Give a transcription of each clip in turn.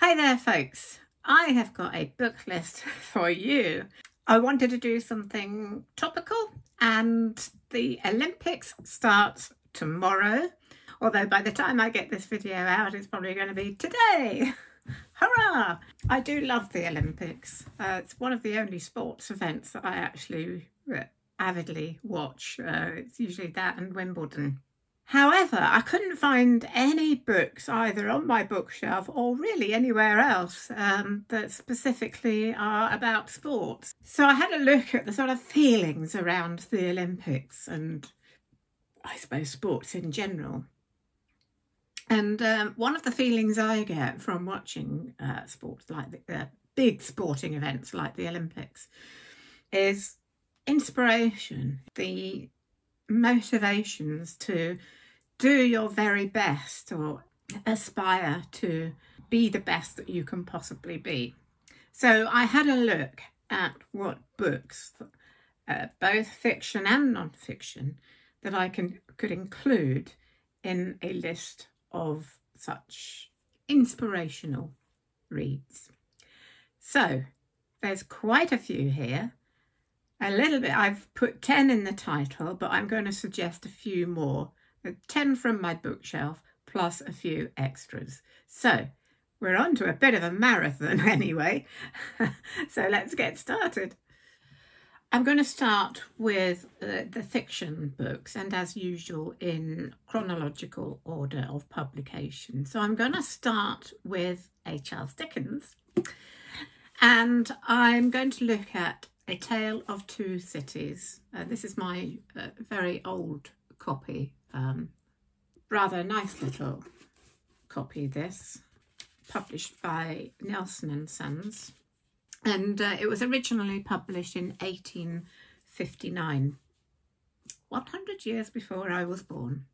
Hi there folks, I have got a book list for you. I wanted to do something topical and the Olympics starts tomorrow, although by the time I get this video out it's probably going to be today. Hurrah! I do love the Olympics. It's one of the only sports events that I actually avidly watch. It's usually that and Wimbledon. However, I couldn't find any books either on my bookshelf or really anywhere else that specifically are about sports. So I had a look at the sort of feelings around the Olympics and I suppose sports in general. And one of the feelings I get from watching sports like the big sporting events like the Olympics is inspiration, the motivations to do your very best or aspire to be the best that you can possibly be. So I had a look at what books, both fiction and non-fiction, that I could include in a list of such inspirational reads. So there's quite a few here. A little bit, I've put 10 in the title, but I'm going to suggest a few more. 10 from my bookshelf plus a few extras. So we're on to a bit of a marathon anyway. So let's get started. I'm going to start with the fiction books, and as usual in chronological order of publication. So I'm going to start with A. Charles Dickens, and I'm going to look at A Tale of Two Cities. This is my very old copy, rather nice little copy this, published by Nelson and Sons, and it was originally published in 1859, 100 years before I was born.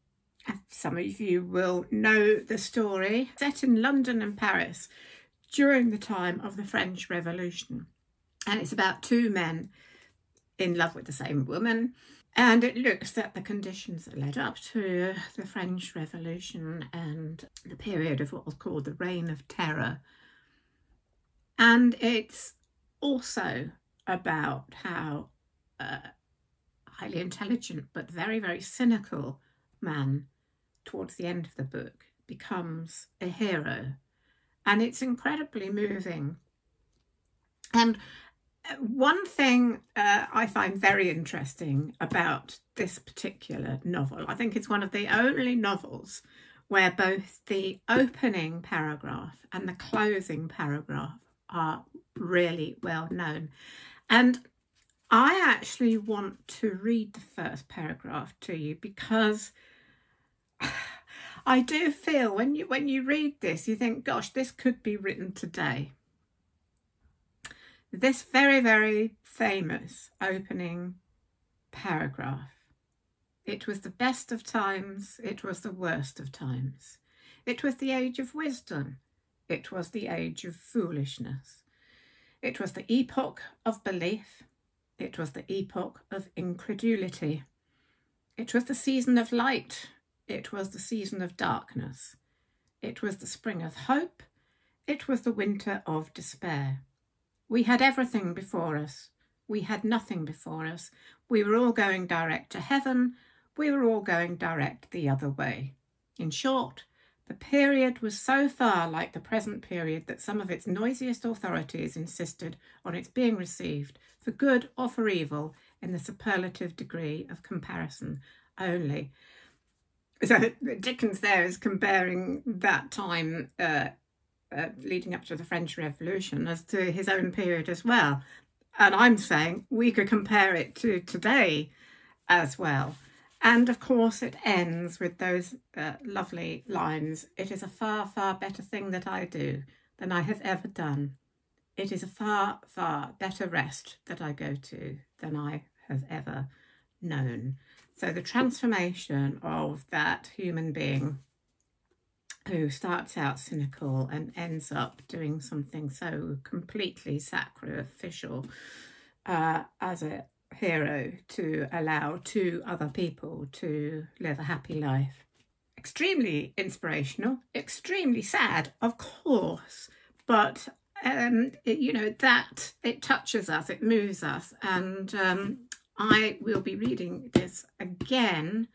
Some of you will know the story, set in London and Paris during the time of the French Revolution. And it's about two men in love with the same woman. And it looks at the conditions that led up to the French Revolution and the period of what was called the Reign of Terror. And it's also about how a highly intelligent but very, very cynical man towards the end of the book becomes a hero. And it's incredibly moving. And one thing I find very interesting about this particular novel, I think it's one of the only novels where both the opening paragraph and the closing paragraph are really well known. And I actually want to read the first paragraph to you because I do feel when you read this, you think, gosh, this could be written today. This very, very famous opening paragraph. It was the best of times, it was the worst of times. It was the age of wisdom, it was the age of foolishness. It was the epoch of belief, it was the epoch of incredulity. It was the season of light, it was the season of darkness. It was the spring of hope, it was the winter of despair. We had everything before us. We had nothing before us. We were all going direct to heaven. We were all going direct the other way. In short, the period was so far like the present period that some of its noisiest authorities insisted on its being received for good or for evil in the superlative degree of comparison only. So Dickens there is comparing that time leading up to the French Revolution as to his own period as well. And I'm saying we could compare it to today as well. And of course it ends with those lovely lines. It is a far, far better thing that I do than I have ever done. It is a far, far better rest that I go to than I have ever known. So the transformation of that human being who starts out cynical and ends up doing something so completely sacrificial as a hero to allow two other people to live a happy life. Extremely inspirational, extremely sad, of course, but you know, that it touches us, it moves us, and I will be reading this again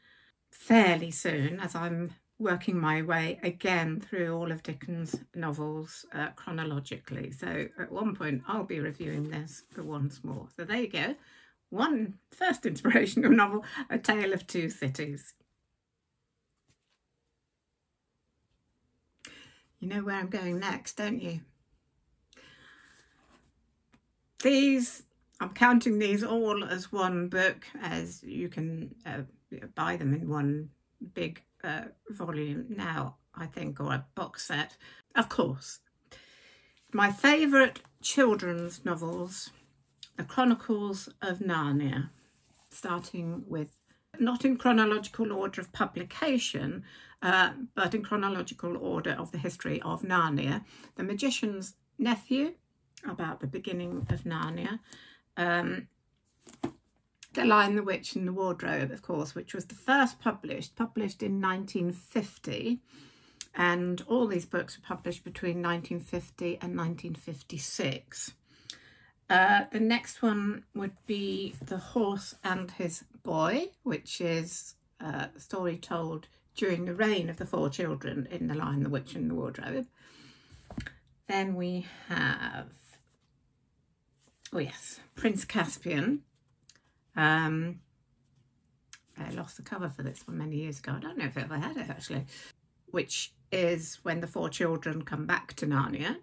fairly soon, as I'm working my way again through all of Dickens' novels chronologically. So at one point I'll be reviewing this for once more. So there you go. One first inspirational novel, A Tale of Two Cities. You know where I'm going next, don't you? These, I'm counting these all as one book, as you can buy them in one big volume now, I think, or a box set. Of course, my favourite children's novels, The Chronicles of Narnia, starting with, not in chronological order of publication, but in chronological order of the history of Narnia. The Magician's Nephew, about the beginning of Narnia. The Lion, the Witch and the Wardrobe, of course, which was the first published in 1950. And all these books were published between 1950 and 1956. The next one would be The Horse and His Boy, which is a story told during the reign of the four children in The Lion, the Witch and the Wardrobe. Then we have, oh yes, Prince Caspian. I lost the cover for this one many years ago. I don't know if I ever had it actually. Which is when the four children come back to Narnia.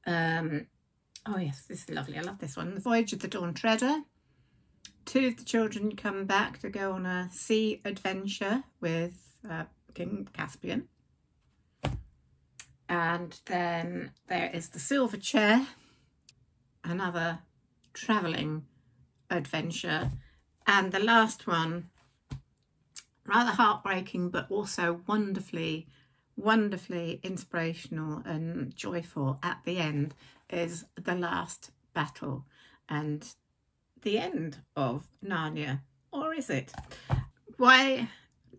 Oh yes, this is lovely. I love this one. The Voyage of the Dawn Treader. Two of the children come back to go on a sea adventure with King Caspian. And then there is The Silver Chair, another travelling adventure. And the last one, rather heartbreaking, but also wonderfully inspirational and joyful at the end, is The Last Battle, and the end of Narnia. Or is it? Why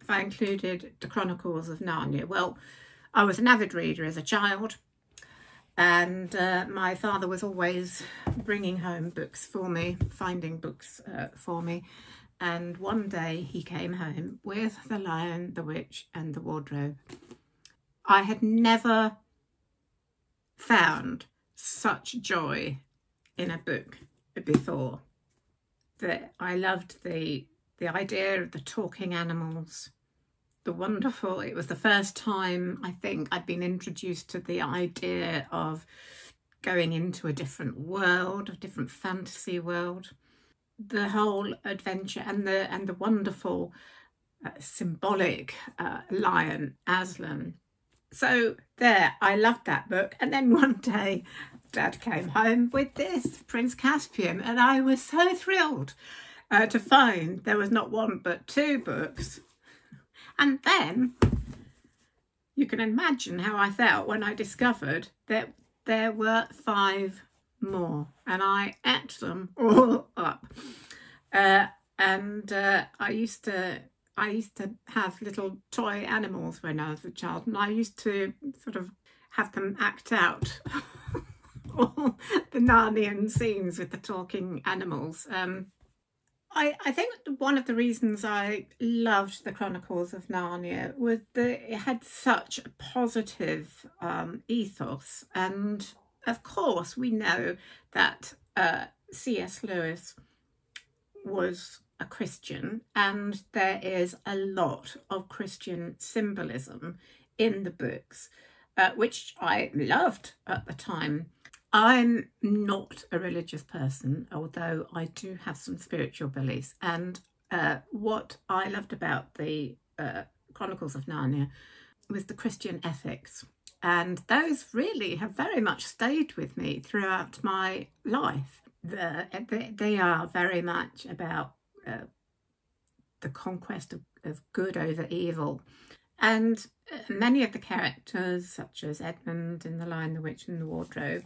have I included The Chronicles of Narnia? Well, I was an avid reader as a child, and my father was always bringing home books for me, finding books for me. And one day he came home with The Lion, the Witch and the Wardrobe. I had never found such joy in a book before. I loved the idea of the talking animals, the wonderful, it was the first time I think I'd been introduced to the idea of going into a different world, a different fantasy world. The whole adventure and the wonderful symbolic lion, Aslan. So there, I loved that book. And then one day Dad came home with this, Prince Caspian, and I was so thrilled to find there was not one but two books. And then you can imagine how I felt when I discovered that there were 5 more, and I ate them all up. I used to have little toy animals when I was a child, and I used to sort of have them act out all the Narnian scenes with the talking animals. I think one of the reasons I loved The Chronicles of Narnia was that it had such a positive ethos. And of course, we know that C.S. Lewis was a Christian, and there is a lot of Christian symbolism in the books, which I loved at the time. I'm not a religious person, although I do have some spiritual beliefs. And what I loved about the Chronicles of Narnia was the Christian ethics. And those really have very much stayed with me throughout my life. They are very much about the conquest of good over evil. And many of the characters, such as Edmund in The Lion, the Witch and the Wardrobe,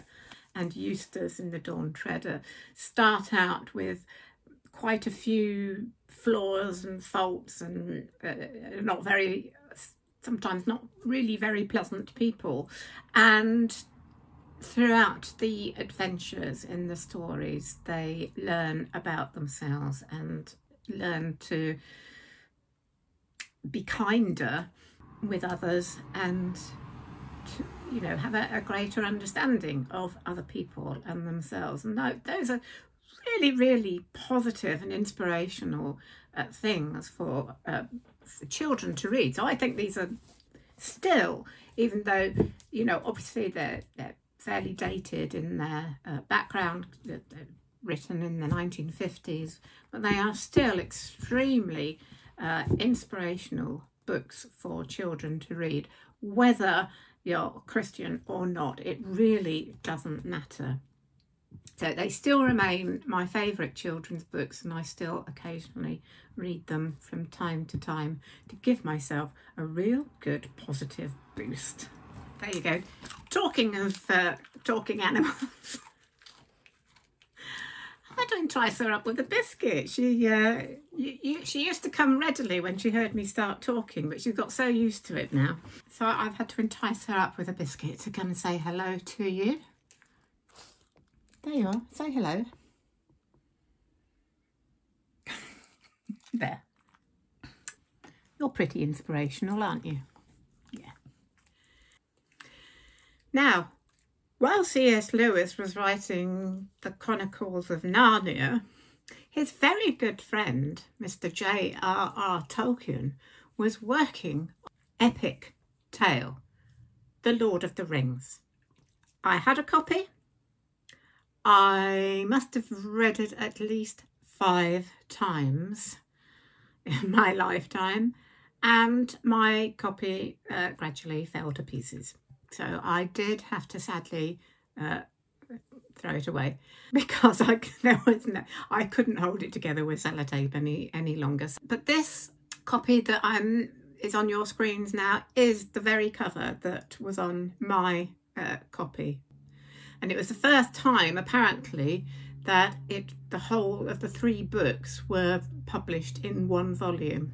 and Eustace in The Dawn Treader, start out with quite a few flaws and faults and sometimes not really very pleasant people. And throughout the adventures in the stories, they learn about themselves and learn to be kinder with others and to, you know, have a greater understanding of other people and themselves. And those are really, really positive and inspirational things for children to read. So I think these are still, even though, you know, obviously they're fairly dated in their background, they're written in the 1950s, but they are still extremely inspirational books for children to read, whether you're Christian or not. It really doesn't matter. So they still remain my favourite children's books, and I still occasionally read them from time to time to give myself a real good positive boost. There you go. Talking of talking animals, I don't entice her up with a biscuit. She used to come readily when she heard me start talking, but she's got so used to it now. So I've had to entice her up with a biscuit to come and say hello to you. There you are. Say hello. There. You're pretty inspirational, aren't you? Yeah. Now, while C.S. Lewis was writing the Chronicles of Narnia, his very good friend, Mr. J.R.R. Tolkien, was working on an epic tale, The Lord of the Rings. I had a copy. I must have read it at least 5 times in my lifetime, and my copy gradually fell to pieces. So I did have to sadly throw it away because I couldn't hold it together with sellotape any longer. But this copy that is on your screens now is the very cover that was on my copy. And it was the first time, apparently, that the whole of the 3 books were published in one volume.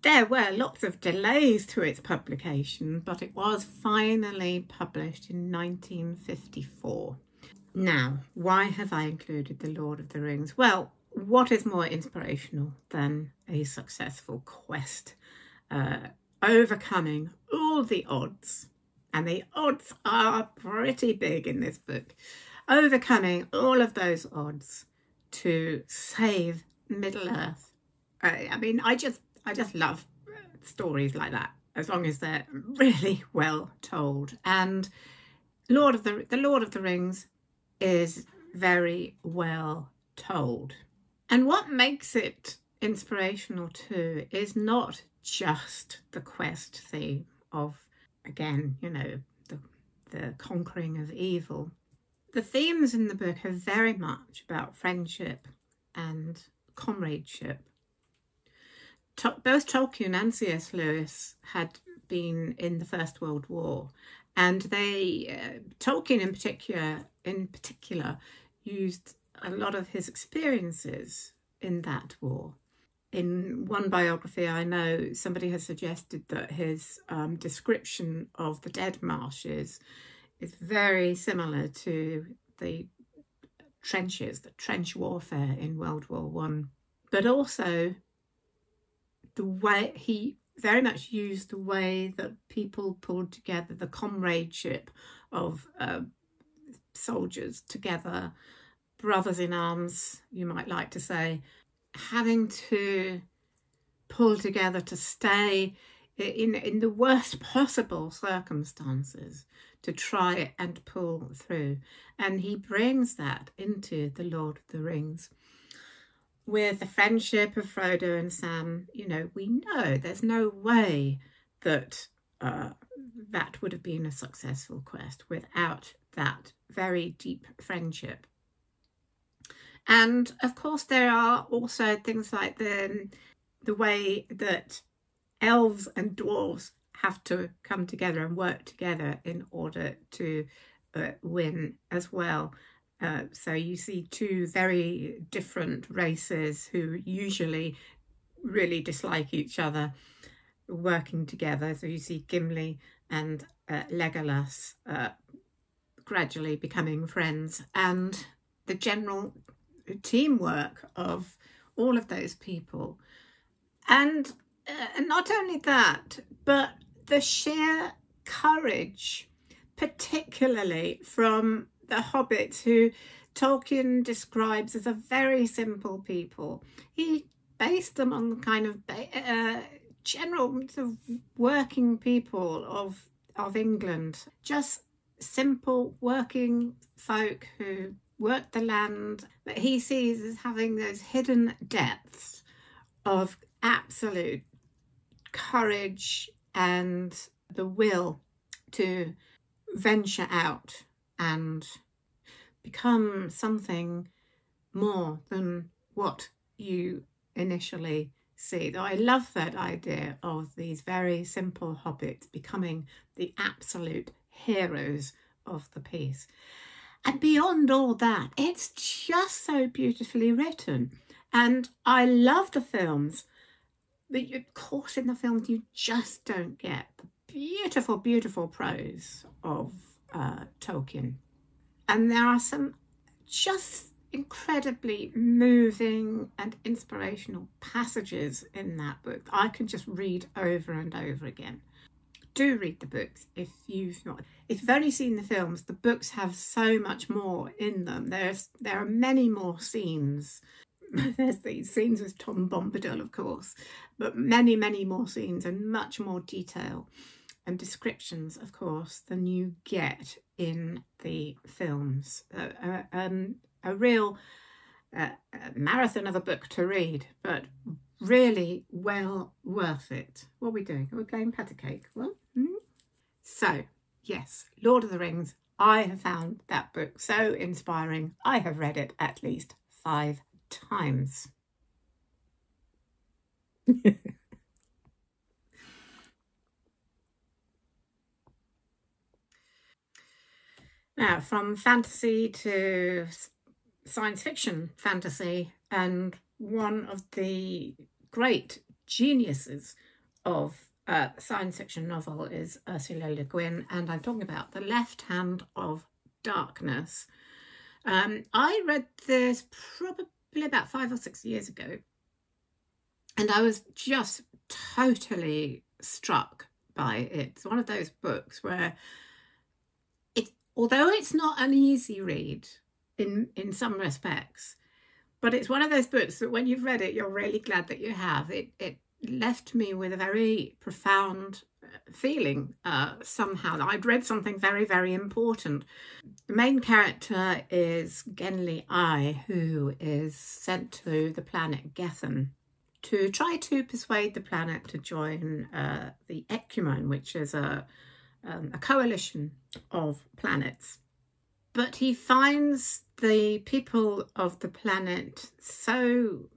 There were lots of delays to its publication, but it was finally published in 1954. Now, why have I included The Lord of the Rings? Well, what is more inspirational than a successful quest, overcoming all the odds? And the odds are pretty big in this book. Overcoming all of those odds to save Middle-earth. I mean, I just love stories like that, as long as they're really well told. And the Lord of the Rings is very well told. And what makes it inspirational too is not just the quest theme of, again, you know, the conquering of evil. The themes in the book are very much about friendship and comradeship. Both Tolkien and C.S. Lewis had been in the First World War, and Tolkien in particular used a lot of his experiences in that war. In one biography I know, somebody has suggested that his description of the Dead Marshes is very similar to the trench warfare in World War One. But also the way he very much used the way that people pulled together, the comradeship of soldiers together, brothers in arms, you might like to say, having to pull together to stay in the worst possible circumstances to try and pull through. And he brings that into The Lord of the Rings. With the friendship of Frodo and Sam, you know, we know there's no way that that would have been a successful quest without that very deep friendship. And of course, there are also things like the way that elves and dwarves have to come together and work together in order to win as well. So you see 2 very different races who usually really dislike each other working together. So you see Gimli and Legolas gradually becoming friends, and the general teamwork of all of those people. And not only that, but the sheer courage, particularly from the hobbits, who Tolkien describes as a very simple people. He based them on the kind of general sort of working people of England, just simple working folk who work the land, that he sees as having those hidden depths of absolute courage and the will to venture out and become something more than what you initially see. Though I love that idea of these very simple hobbits becoming the absolute heroes of the piece. And beyond all that, it's just so beautifully written. And I love the films. But of course, in the films, you just don't get the beautiful, beautiful prose of Tolkien. And there are some just incredibly moving and inspirational passages in that book I can just read over and over again. Do read the books if you've only seen the films. The books have so much more in them. There are many more scenes. There's these scenes with Tom Bombadil, of course, but many, many more scenes and much more detail and descriptions, of course, than you get in the films. A real marathon of a book to read, but really well worth it. What are we doing? Are we playing patty cake? Well, So, yes, Lord of the Rings. I have found that book so inspiring. I have read it at least 5 times. Now, from fantasy to science fiction fantasy, and one of the great geniuses of science fiction novel is Ursula Le Guin, and I'm talking about The Left Hand of Darkness. I read this probably about 5 or 6 years ago, and I was just totally struck by it. It's one of those books where although it's not an easy read in some respects, but it's one of those books that when you've read it, you're really glad that you have. It left me with a very profound feeling somehow. I'd read something very, very important. The main character is Genly Ai, who is sent to the planet Gethen to try to persuade the planet to join the Ecumen, which is a coalition of planets. But he finds the people of the planet so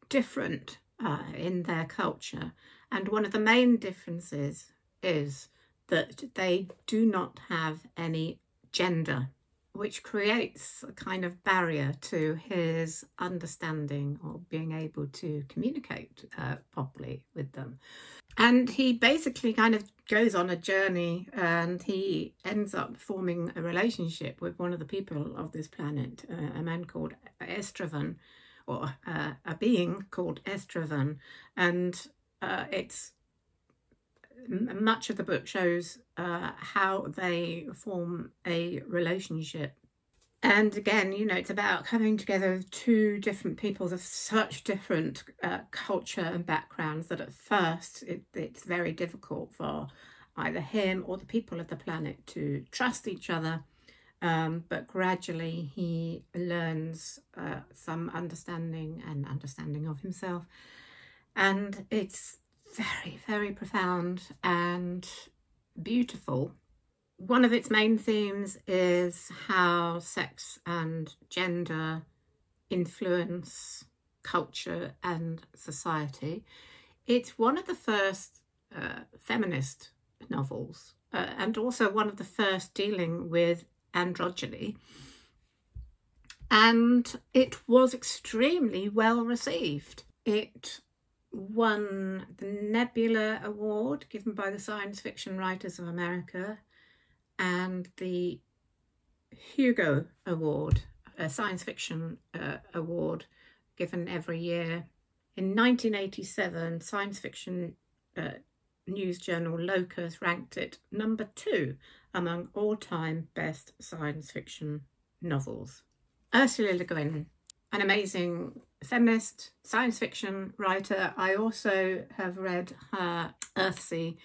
different in their culture, and one of the main differences is that they do not have any gender, which creates a kind of barrier to his understanding or being able to communicate properly with them. And he basically kind of goes on a journey, and he ends up forming a relationship with one of the people of this planet, a man called Estraven, or a being called Estraven. And it's much of the book shows how they form a relationship. And again, you know, it's about coming together of two different peoples of such different culture and backgrounds that at first it's very difficult for either him or the people of the planet to trust each other. But gradually he learns some understanding of himself. And it's very, very profound and beautiful. One of its main themes is how sex and gender influence culture and society. It's one of the first feminist novels, and also one of the first dealing with androgyny. And it was extremely well received. It won the Nebula Award given by the Science Fiction Writers of America and the Hugo Award, a science fiction award given every year. In 1987, science fiction news journal Locus ranked it number 2 among all-time best science fiction novels. Ursula Le Guin, an amazing feminist science fiction writer. I also have read her Earthsea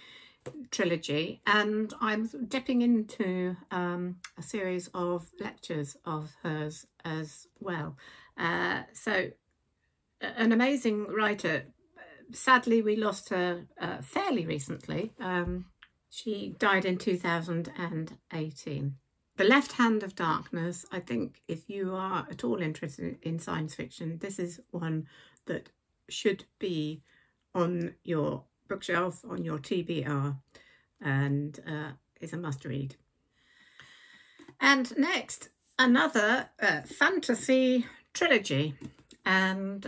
trilogy, and I'm dipping into a series of lectures of hers as well. So an amazing writer. Sadly, we lost her fairly recently. She died in 2018. The Left Hand of Darkness, I think if you are at all interested in science fiction, this is one that should be on your bookshelf, on your TBR, and is a must read. And next, another fantasy trilogy, and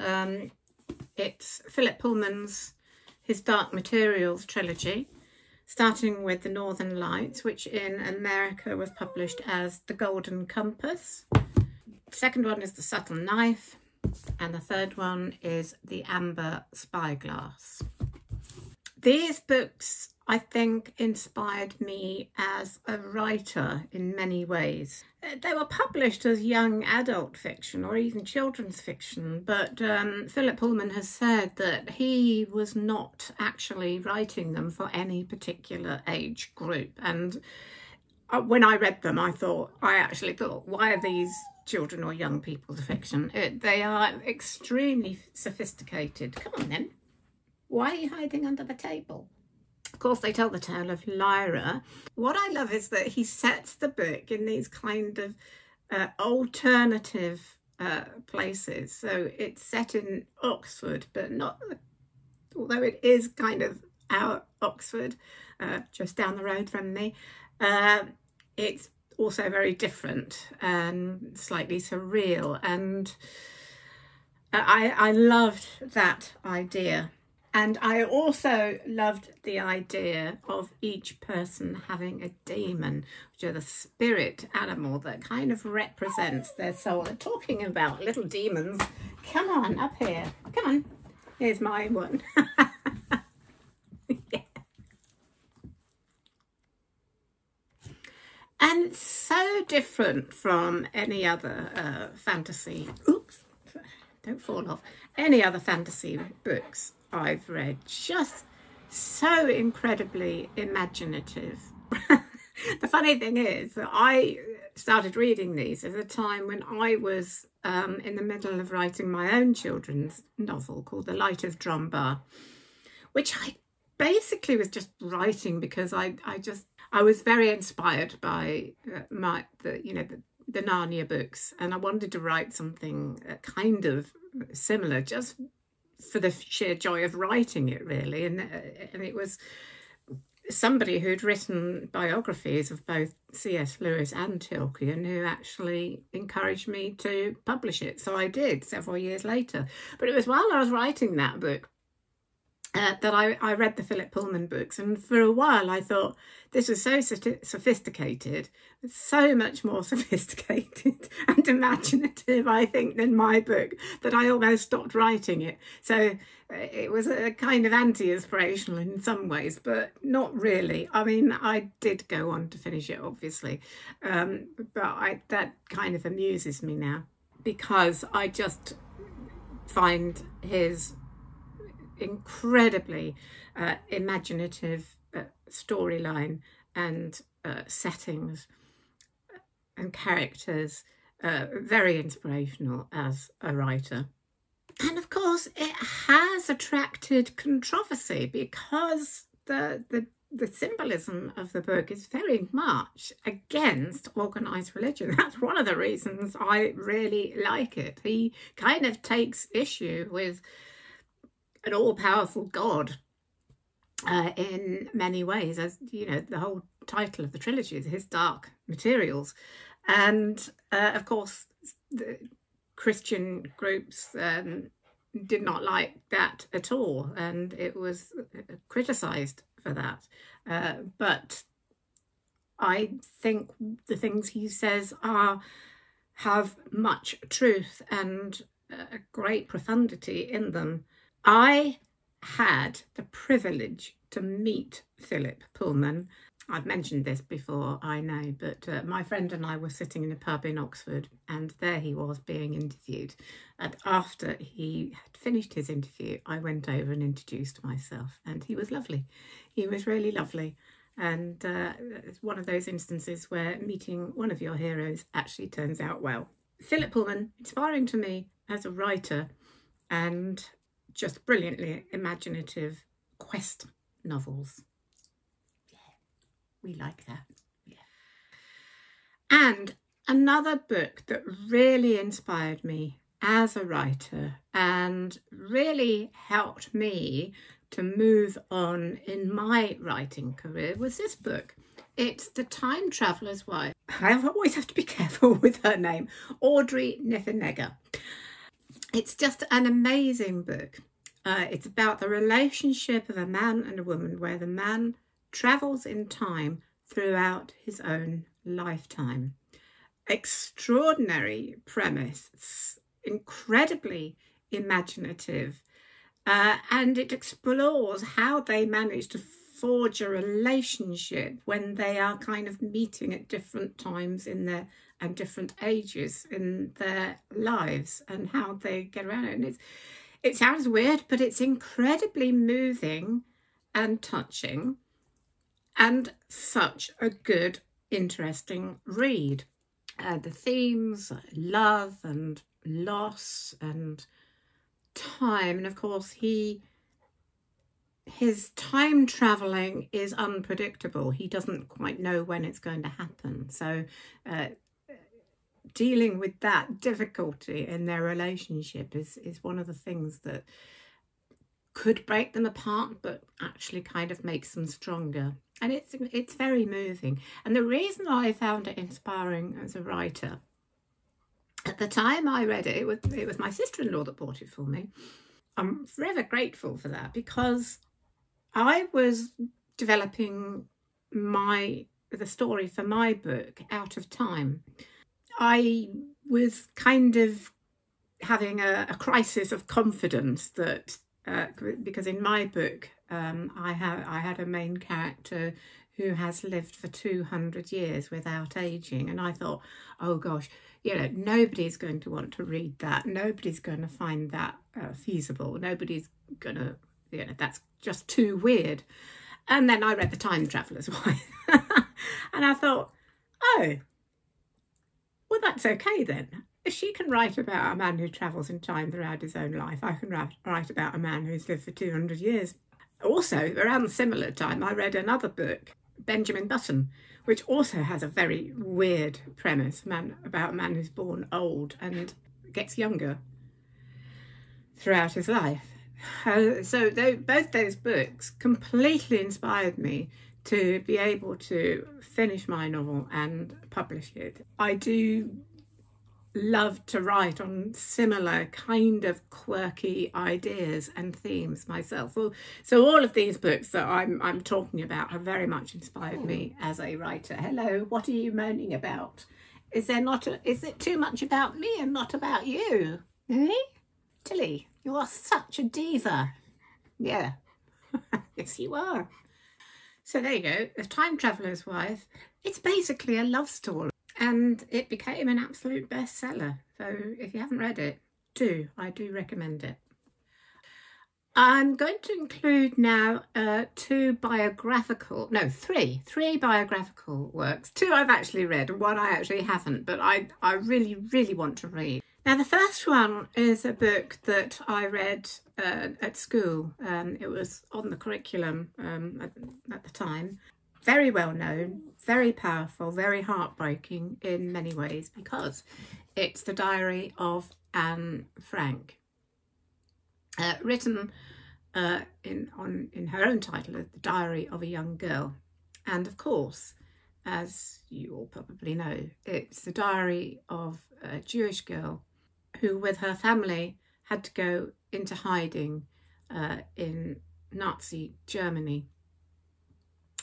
it's Philip Pullman's His Dark Materials trilogy, starting with The Northern Lights, which in America was published as The Golden Compass. The second one is The Subtle Knife, and the third one is The Amber Spyglass. These books, I think, inspired me as a writer in many ways. They were published as young adult fiction or even children's fiction, but Philip Pullman has said that he was not actually writing them for any particular age group. And when I read them, I actually thought, why are these children or young people's fiction? They are extremely sophisticated. Come on then. Why are you hiding under the table? Of course, they tell the tale of Lyra. What I love is that he sets the book in these kind of alternative places. So it's set in Oxford, but not, although it is kind of our Oxford, just down the road from me. It's also very different and slightly surreal. And I loved that idea. And I also loved the idea of each person having a daemon, which are the spirit animal that kind of represents their soul. They're talking about little demons. Come on, up here. Come on. Here's my one. Yeah. And it's so different from any other fantasy. Oops, don't fall off. Any other fantasy books I've read. Just so incredibly imaginative. The funny thing is that I started reading these at a time when I was in the middle of writing my own children's novel called The Light of Drumbar, which I basically was just writing because I was very inspired by the Narnia books, and I wanted to write something kind of similar, just for the sheer joy of writing it, really. And it was somebody who'd written biographies of both C.S. Lewis and Tolkien who actually encouraged me to publish it. So I did several years later. But it was while I was writing that book that I read the Philip Pullman books, and for a while I thought this was so sophisticated, so much more sophisticated and imaginative, I think, than my book, that I almost stopped writing it. So it was a kind of anti-inspirational in some ways, but not really. I mean, I did go on to finish it, obviously, but that kind of amuses me now, because I just find his incredibly imaginative storyline and settings and characters very inspirational as a writer. And of course it has attracted controversy because the symbolism of the book is very much against organised religion. That's one of the reasons I really like it. He kind of takes issue with an all-powerful God in many ways, as you know, the whole title of the trilogy is His Dark Materials. And of course the Christian groups did not like that at all, and it was criticised for that. But I think the things he says have much truth and a great profundity in them. I had the privilege to meet Philip Pullman. I've mentioned this before, I know, but my friend and I were sitting in a pub in Oxford, and there he was being interviewed. And after he had finished his interview, I went over and introduced myself, and he was lovely. He was really lovely. And it's one of those instances where meeting one of your heroes actually turns out well. Philip Pullman, inspiring to me as a writer, and just brilliantly imaginative quest novels. Yeah, we like that. Yeah. And another book that really inspired me as a writer and really helped me to move on in my writing career was this book. It's The Time Traveller's Wife. I always have to be careful with her name, Audrey Niffenegger. It's just an amazing book. It's about the relationship of a man and a woman where the man travels in time throughout his own lifetime. Extraordinary premise. It's incredibly imaginative. And it explores how they manage to forge a relationship when they are kind of meeting at different times in their and different ages in their lives and how they get around it. And it sounds weird, but it's incredibly moving and touching and such a good, interesting read. The themes, love and loss and time, and of course his time traveling is unpredictable. He doesn't quite know when it's going to happen. So dealing with that difficulty in their relationship is one of the things that could break them apart, but actually kind of makes them stronger. And it's very moving. And the reason I found it inspiring as a writer, at the time I read it, it was my sister-in-law that bought it for me. I'm forever grateful for that, because I was developing the story for my book out of time. I was kind of having a crisis of confidence that because in my book I had a main character who has lived for 200 years without aging, and I thought, oh gosh, nobody's going to want to read that. Nobody's going to find that feasible. Nobody's going to, that's just too weird. And then I read The Time Traveller's Wife and I thought, oh, well, that's okay then. If she can write about a man who travels in time throughout his own life, I can write about a man who's lived for 200 years. Also, around a similar time, I read another book, Benjamin Button, which also has a very weird premise, about a man who's born old and gets younger throughout his life. So both those books completely inspired me to be able to finish my novel and publish it. I do love to write on similar kind of quirky ideas and themes myself. So all of these books that I'm talking about have very much inspired me as a writer. Hello, what are you moaning about? Is it too much about me and not about you? Eh? Tilly, you are such a diva. Yeah. Yes, you are. So there you go, The Time Traveller's Wife. It's basically a love story, and it became an absolute bestseller. So if you haven't read it, I do recommend it. I'm going to include now three biographical works. Two I've actually read and one I actually haven't, but I really, really want to read. Now, the first one is a book that I read at school. It was on the curriculum at the time. Very well known, very powerful, very heartbreaking in many ways, because it's The Diary of Anne Frank. Written in her own title, The Diary of a Young Girl. And of course, as you all probably know, it's the diary of a Jewish girl who, with her family, had to go into hiding in Nazi Germany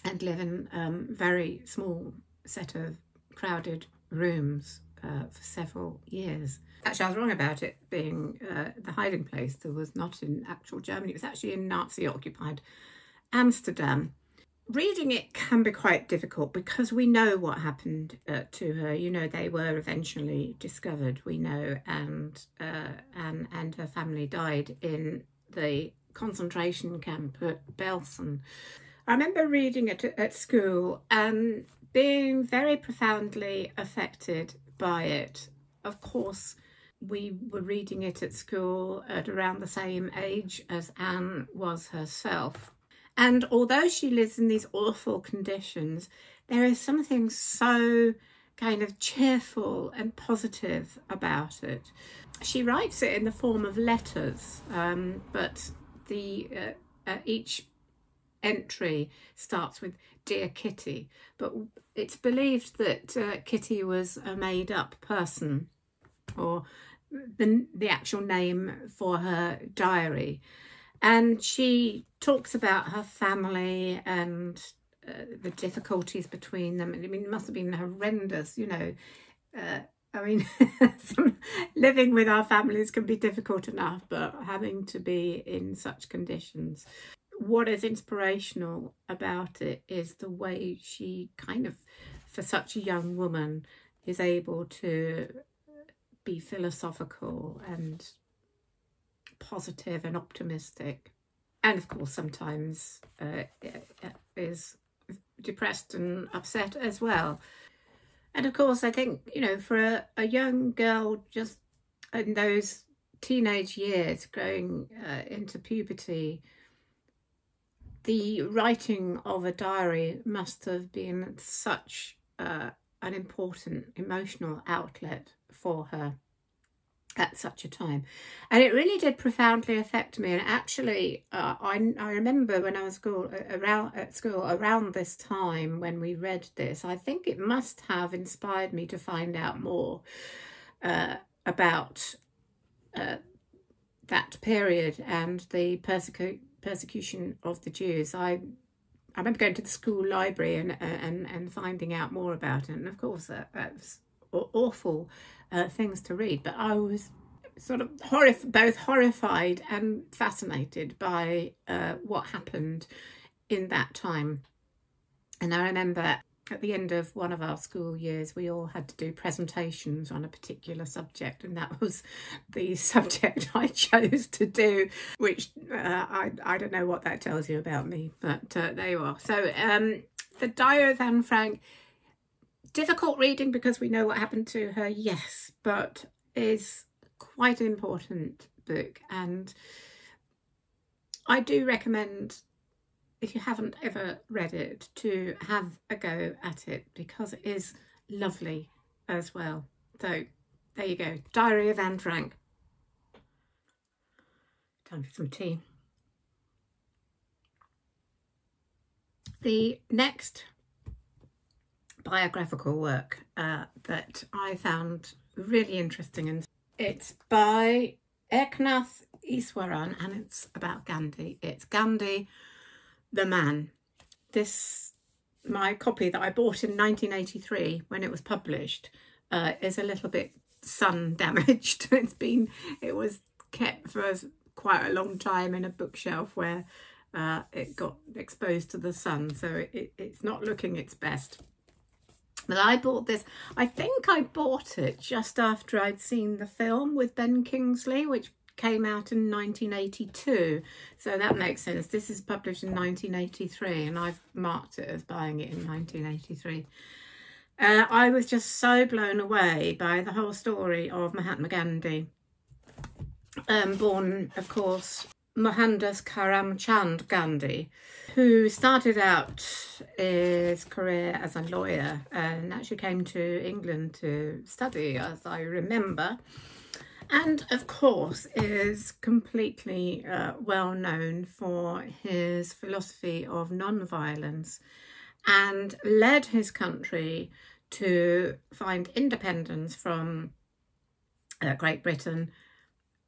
and live in very small set of crowded rooms for several years. Actually, I was wrong about it being the hiding place. There was not in actual Germany. It was actually in Nazi-occupied Amsterdam. Reading it can be quite difficult because we know what happened to her. You know, they were eventually discovered, we know, and her family died in the concentration camp at Belsen. I remember reading it at school and being very profoundly affected by it. Of course, we were reading it at school at around the same age as Anne was herself. And although she lives in these awful conditions, there is something so kind of cheerful and positive about it. She writes it in the form of letters, but each entry starts with "Dear Kitty," but it's believed that Kitty was a made-up person, or the actual name for her diary. And she talks about her family and the difficulties between them. I mean, it must have been horrendous, you know. I mean, living with our families can be difficult enough, but having to be in such conditions. What is inspirational about it is the way she kind of, for such a young woman, is able to be philosophical and positive and optimistic, and of course sometimes is depressed and upset as well. And of course, I think, you know, for a young girl just in those teenage years going into puberty, the writing of a diary must have been such an important emotional outlet for her at such a time. And it really did profoundly affect me. And actually, I remember when I was at school around this time when we read this, I think it must have inspired me to find out more about that period and the persecution of the Jews. I remember going to the school library and finding out more about it. And of course, that was awful things to read, but I was sort of both horrified and fascinated by what happened in that time. And I remember at the end of one of our school years, we all had to do presentations on a particular subject, and that was the subject I chose to do, which I don't know what that tells you about me, but there you are. So the Diary of Anne Frank, difficult reading because we know what happened to her, yes, but is quite an important book. And I do recommend, if you haven't ever read it, to have a go at it because it is lovely as well. So there you go, Diary of Anne Frank. Time for some tea. The next biographical work that I found really interesting, and it's by Eknath Easwaran, and it's about Gandhi. It's Gandhi the Man. My copy that I bought in 1983 when it was published is a little bit sun damaged. It was kept for quite a long time in a bookshelf where it got exposed to the sun, so it's not looking its best. But I bought this, I think I bought it just after I'd seen the film with Ben Kingsley, which came out in 1982. So that makes sense. This is published in 1983 and I've marked it as buying it in 1983. I was just so blown away by the whole story of Mahatma Gandhi. Born, of course, Mohandas Karamchand Gandhi, who started out his career as a lawyer and actually came to England to study, as I remember, and of course is completely well known for his philosophy of non-violence, and led his country to find independence from Great Britain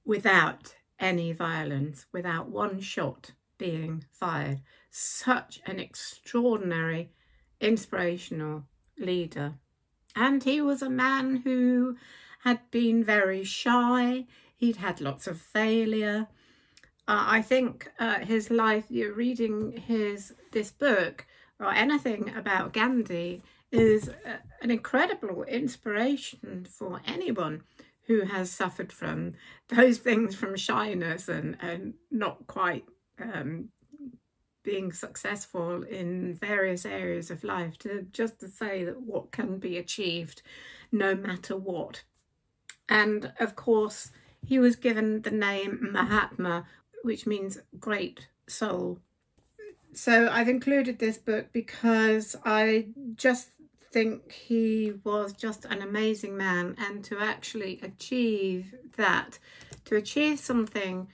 without any violence, without one shot being fired. Such an extraordinary, inspirational leader. And he was a man who had been very shy. He'd had lots of failure. I think his life, you're reading this book or anything about Gandhi, is an incredible inspiration for anyone who has suffered from those things, from shyness and not quite being successful in various areas of life, to say that what can be achieved no matter what. And of course, he was given the name Mahatma, which means great soul. So I've included this book because I just think he was just an amazing man, and to actually achieve that, to achieve something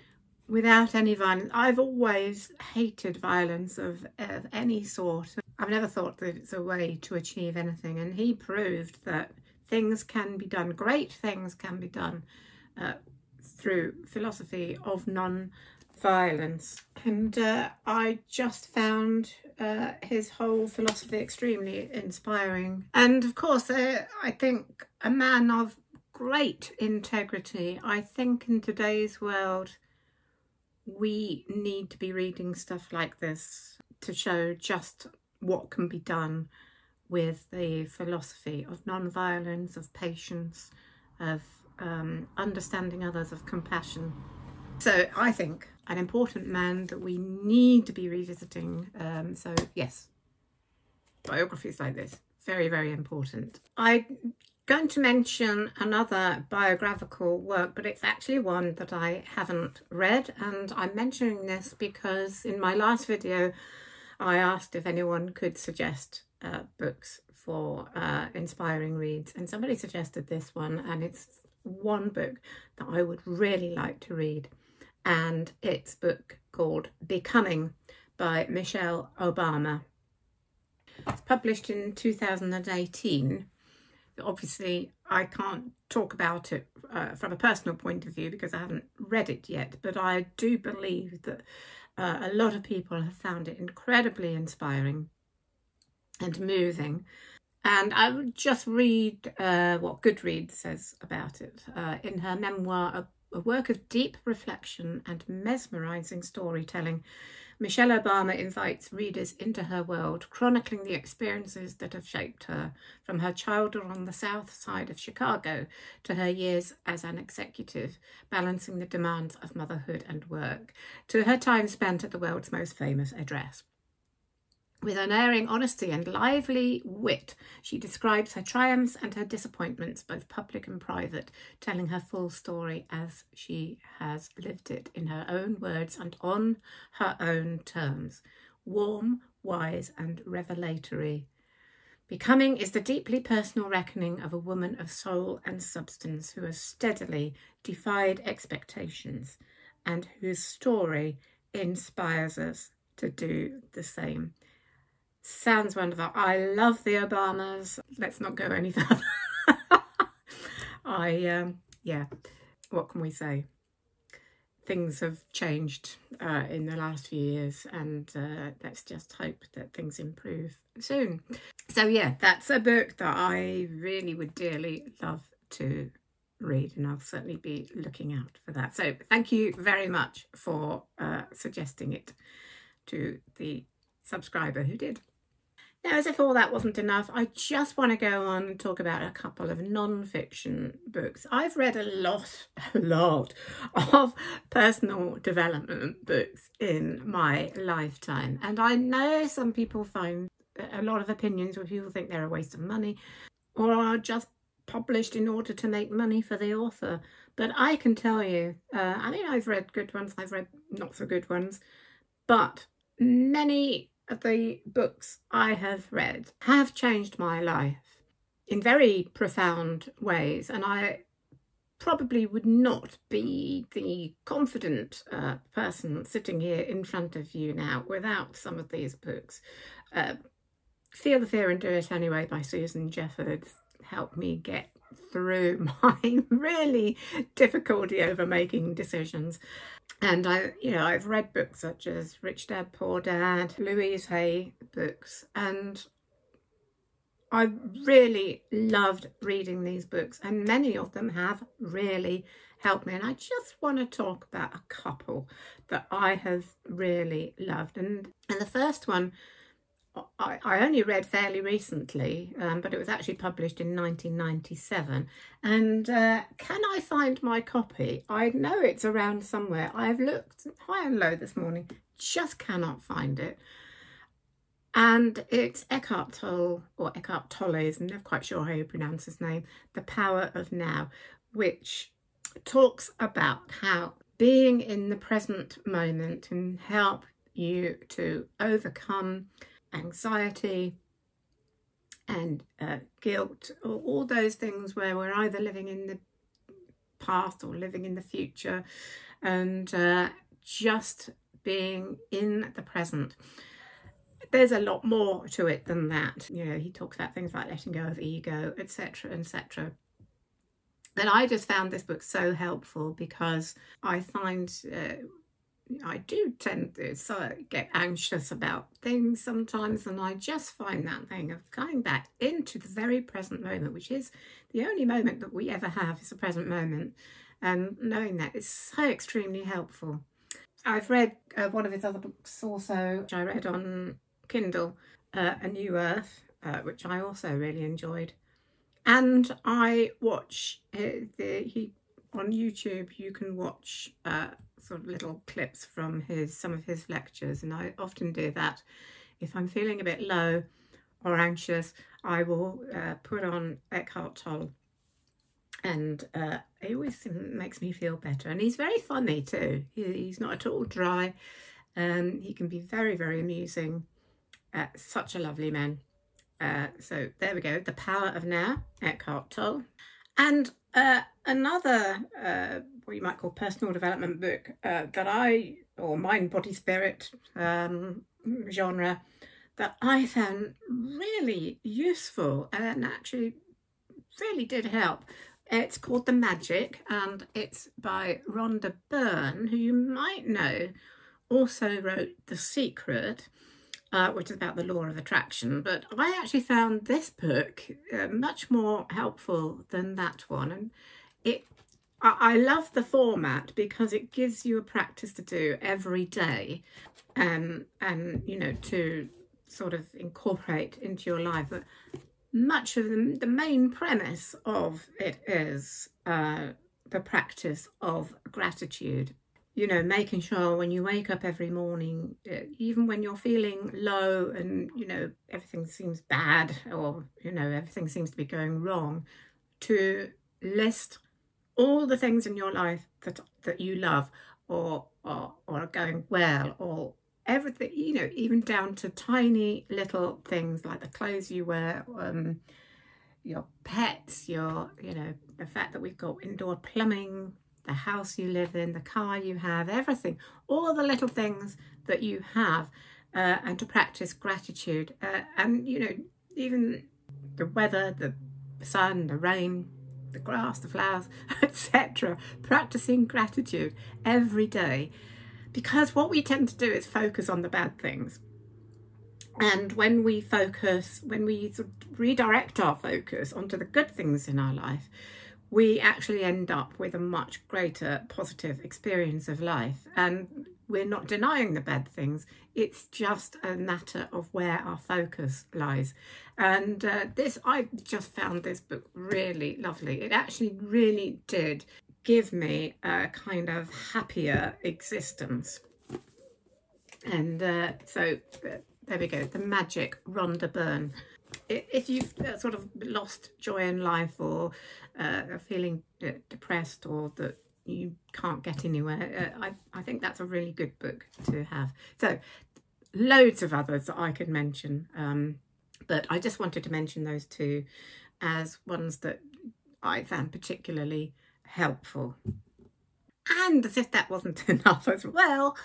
without any violence. I've always hated violence of any sort. I've never thought that it's a way to achieve anything, and he proved that things can be done, great things can be done through philosophy of non-violence. And I just found his whole philosophy extremely inspiring. And of course, I think a man of great integrity. I think in today's world, we need to be reading stuff like this to show just what can be done with the philosophy of non-violence, of patience, of understanding others, of compassion. So I think an important man that we need to be revisiting. So yes, biographies like this, very, very important. I'm going to mention another biographical work, but it's actually one that I haven't read, and I'm mentioning this because in my last video I asked if anyone could suggest books for inspiring reads, and somebody suggested this one, and it's one book that I would really like to read, and it's a book called Becoming by Michelle Obama. It's published in 2018. Obviously, I can't talk about it from a personal point of view because I haven't read it yet, but I do believe that a lot of people have found it incredibly inspiring and moving. And I would just read what Goodreads says about it. In her memoir, a work of deep reflection and mesmerising storytelling, Michelle Obama invites readers into her world, chronicling the experiences that have shaped her, from her childhood on the south side of Chicago to her years as an executive, balancing the demands of motherhood and work, to her time spent at the world's most famous address. With unerring honesty and lively wit, she describes her triumphs and her disappointments, both public and private, telling her full story as she has lived it in her own words and on her own terms. Warm, wise, and revelatory. Becoming is the deeply personal reckoning of a woman of soul and substance who has steadily defied expectations and whose story inspires us to do the same. Sounds wonderful. I love the Obamas. Let's not go any further. Yeah, what can we say? Things have changed in the last few years, and let's just hope that things improve soon. So yeah, that's a book that I really would dearly love to read, and I'll certainly be looking out for that. So thank you very much for suggesting it to the subscriber who did. Now, as if all that wasn't enough, I just want to go on and talk about a couple of non-fiction books. I've read a lot of personal development books in my lifetime, and I know some people find a lot of opinions where people think they're a waste of money or are just published in order to make money for the author. But I can tell you, I mean, I've read good ones, I've read not so good ones, but many of the books I have read have changed my life in very profound ways, and I probably would not be the confident person sitting here in front of you now without some of these books. Feel the Fear and Do It Anyway by Susan Jeffords helped me get through my really difficulty over making decisions. And I've read books such as Rich Dad, Poor Dad, Louise Hay books, and I really loved reading these books, and many of them have really helped me. And I just want to talk about a couple that I have really loved. And the first one I only read fairly recently, but it was actually published in 1997. And can I find my copy? I know it's around somewhere. I've looked high and low this morning, just cannot find it. And it's Eckhart Tolle, or Eckhart Tolle, I'm never quite sure how you pronounce his name, The Power of Now, which talks about how being in the present moment can help you to overcome anxiety and guilt, or all those things where we're either living in the past or living in the future, and just being in the present. There's a lot more to it than that. You know, he talks about things like letting go of ego, etc., etc. But I just found this book so helpful because I find I do tend to get anxious about things sometimes, and I just find that thing of coming back into the very present moment, which is the only moment that we ever have, is the present moment, and knowing that is so extremely helpful. I've read one of his other books also, which I read on Kindle, A New Earth, which I also really enjoyed. And I watch on YouTube. You can watch sort of little clips from some of his lectures, and I often do that. If I'm feeling a bit low or anxious, I will put on Eckhart Tolle, and it always makes me feel better. And he's very funny too. He's not at all dry. He can be very, very amusing. Such a lovely man. So there we go. The Power of Now, Eckhart Tolle. And another, what you might call personal development book that or mind, body, spirit genre, that I found really useful and actually really did help. It's called The Magic, and it's by Rhonda Byrne, who you might know also wrote The Secret, which is about the law of attraction. But I actually found this book much more helpful than that one. And I love the format because it gives you a practice to do every day, and you know, to sort of incorporate into your life. But much of the main premise of it is the practice of gratitude. You know, making sure when you wake up every morning, even when you're feeling low and, you know, everything seems bad, or, you know, everything seems to be going wrong, to list all the things in your life that you love, or are going well, or everything, you know, even down to tiny little things like the clothes you wear, your pets, you know, the fact that we've got indoor plumbing, the house you live in, the car you have, everything, all the little things that you have, and to practice gratitude. And, you know, even the weather, the sun, the rain, the grass, the flowers, etc. Practicing gratitude every day. Because what we tend to do is focus on the bad things. And when we sort of redirect our focus onto the good things in our life, we actually end up with a much greater positive experience of life. And we're not denying the bad things. It's just a matter of where our focus lies. And I just found this book really lovely. It actually really did give me a kind of happier existence. And so there we go. The Magic, Rhonda Byrne. If you've sort of lost joy in life, or are feeling depressed, or that you can't get anywhere, I think that's a really good book to have. So loads of others that I could mention, but I just wanted to mention those two as ones that I found particularly helpful. And as if that wasn't enough as well,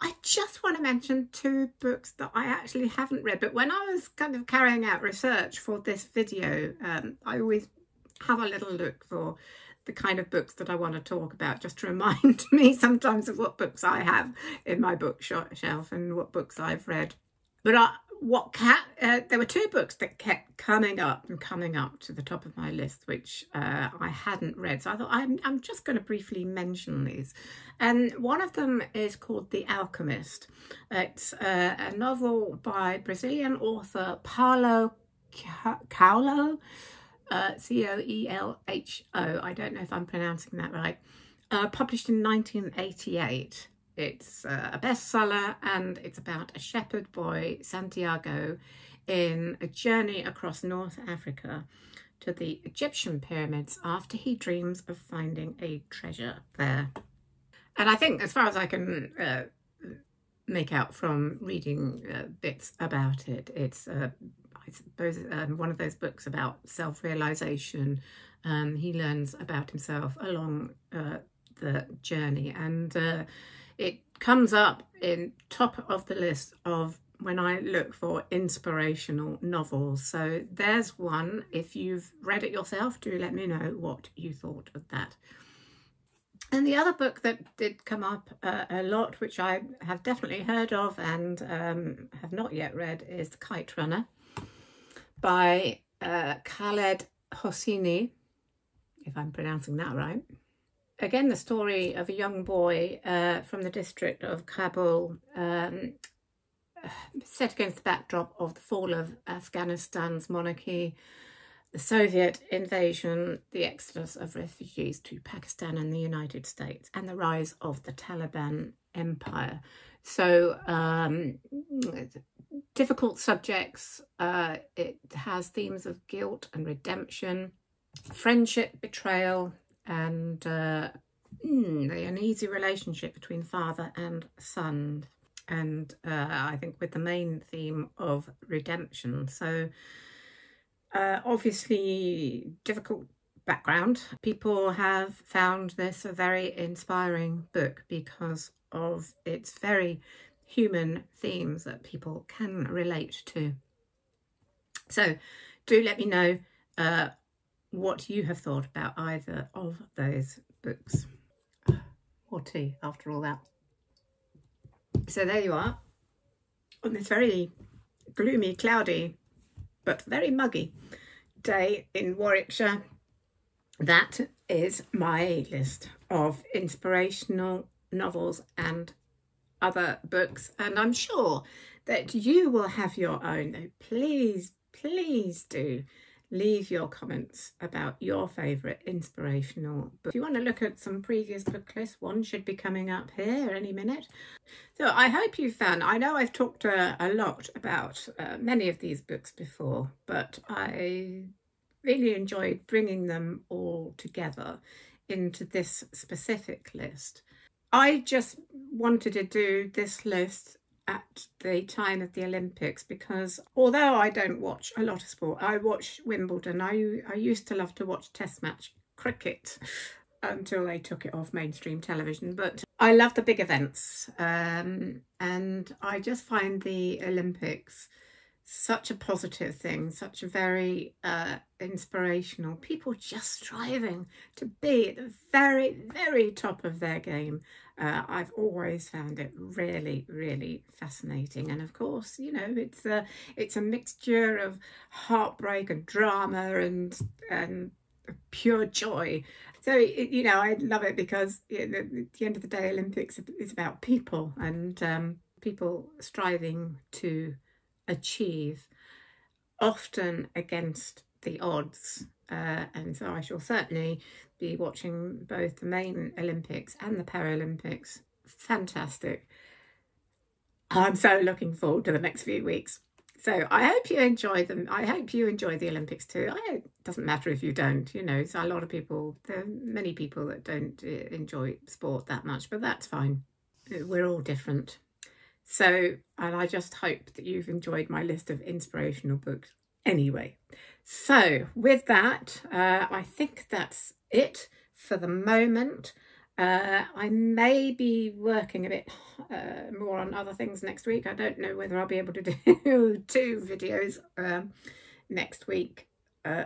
I just want to mention two books that I actually haven't read. But when I was kind of carrying out research for this video, I always have a little look for the kind of books that I want to talk about, just to remind me sometimes of what books I have in my bookshelf and what books I've read. But there were two books that kept coming up to the top of my list, which I hadn't read. So I thought I'm just going to briefly mention these. And one of them is called The Alchemist. It's a novel by Brazilian author Paulo Coelho, Coelho. I don't know if I'm pronouncing that right. Published in 1988. It's a bestseller, and it's about a shepherd boy, Santiago, in a journey across North Africa to the Egyptian pyramids after he dreams of finding a treasure there. And I think, as far as I can make out from reading bits about it, it's, I suppose, one of those books about self-realization. He learns about himself along the journey, and it comes up in top of the list of when I look for inspirational novels. So there's one. If you've read it yourself, do let me know what you thought of that. And the other book that did come up a lot, which I have definitely heard of and have not yet read, is The Kite Runner by Khaled Hosseini, if I'm pronouncing that right. Again, the story of a young boy from the district of Kabul, set against the backdrop of the fall of Afghanistan's monarchy, the Soviet invasion, the exodus of refugees to Pakistan and the United States, and the rise of the Taliban empire. So difficult subjects. It has themes of guilt and redemption, friendship, betrayal, and the uneasy relationship between father and son, and I think with the main theme of redemption. So obviously difficult background. People have found this a very inspiring book because of its very human themes that people can relate to. So do let me know what you have thought about either of those books. Or tea, after all that. So there you are, on this very gloomy, cloudy, but very muggy day in Warwickshire. That is my list of inspirational novels and other books, and I'm sure that you will have your own. Though please do leave your comments about your favourite inspirational book. If you want to look at some previous book lists, one should be coming up here any minute. So I hope you found, I know I've talked a lot about many of these books before, but I really enjoyed bringing them all together into this specific list. I just wanted to do this list at the time of the Olympics because although I don't watch a lot of sport, I watch Wimbledon. I used to love to watch test match cricket until they took it off mainstream television, but I love the big events, and I just find the Olympics such a positive thing, such a very inspirational, people just striving to be at the very, very top of their game. I've always found it really, really fascinating. And of course, you know, it's a mixture of heartbreak and drama and pure joy. So, you know, I love it because at the end of the day, Olympics is about people and people striving to achieve, often against the odds. And so I shall certainly be watching both the main Olympics and the Paralympics. Fantastic. I'm so looking forward to the next few weeks. So I hope you enjoy them. I hope you enjoy the Olympics too. It doesn't matter if you don't, you know, so a lot of people, there are many people that don't enjoy sport that much, but that's fine. We're all different. So, and I just hope that you've enjoyed my list of inspirational books anyway. So with that, I think that's it for the moment. I may be working a bit more on other things next week. I don't know whether I'll be able to do 2 videos next week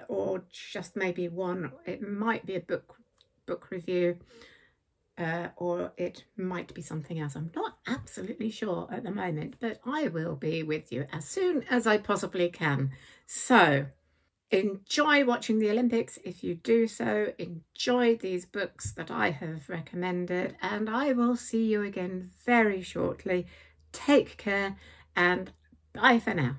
or just maybe one. It might be a book review. or it might be something else. I'm not absolutely sure at the moment, but I will be with you as soon as I possibly can. So enjoy watching the Olympics if you do so. Enjoy these books that I have recommended, and I will see you again very shortly. Take care and bye for now.